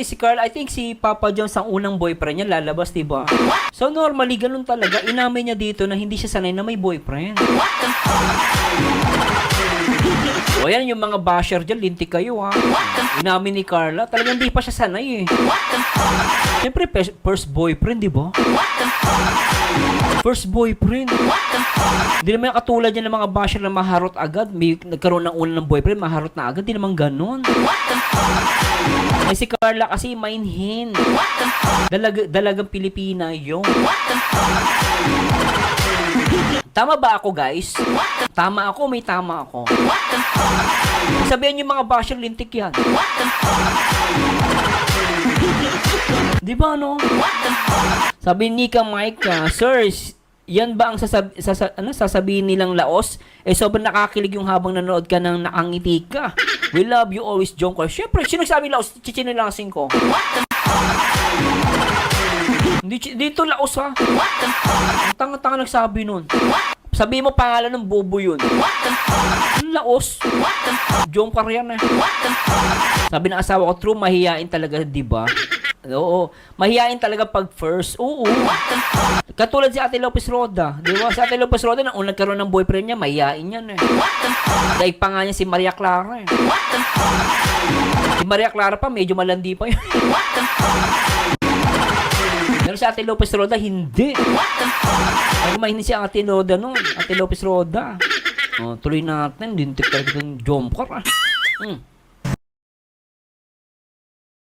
Si Carl, I think si Papa Jones ang unang boyfriend niya lalabas, diba? So normally, ganun talaga. Inamin niya dito na hindi siya sanay na may boyfriend. O yan, yung mga basher dyan, lintik kayo ha. Inamin ni Carla, talagang hindi pa siya sanay eh. Siyempre, first boyfriend, diba? First boyfriend. Hindi naman katulad yan ng mga basher na maharot agad. May nagkaroon ng unang boyfriend, maharot na agad. Hindi naman ganun. Ay si Carla kasi mainhin. Dalagang Pilipina yung. Tama ba ako, guys? Tama ako, may tama ako. Sabihan yung mga basher, lintik yan. Di ba, no? Sabi ni Micah, Sir, yan ba ang sasabihin nilang laos? Eh, sobrang nakakakilig yung habang nanood ka ng nakangiti ka. We love you always, John Carl. Siyempre, sino nagsabi laos? Chichinilasin ko. Dito laos, ha? Ang tanga-tanga nagsabi nun. Sabi mo pangalan ng bobo yun. Laos. John Carl yan, eh. Sabi ng asawa ko, true, mahihain talaga, diba? Oo. Mahihain talaga pag first. Oo. Katulad si Ate Lopez Roda. Di ba? Si Ate Lopez Roda, nang unang karoon ng boyfriend niya, mahihain yan eh. Dahil pa nga niya si Maria Clara eh. Si Maria Clara pa, medyo malandi pa yun. Pero si Ate Lopez Roda, hindi. Ay, mahinin si Ate Roda nun. Ate Lopez Roda. Tuloy natin. Dintik talaga itong jumper ah.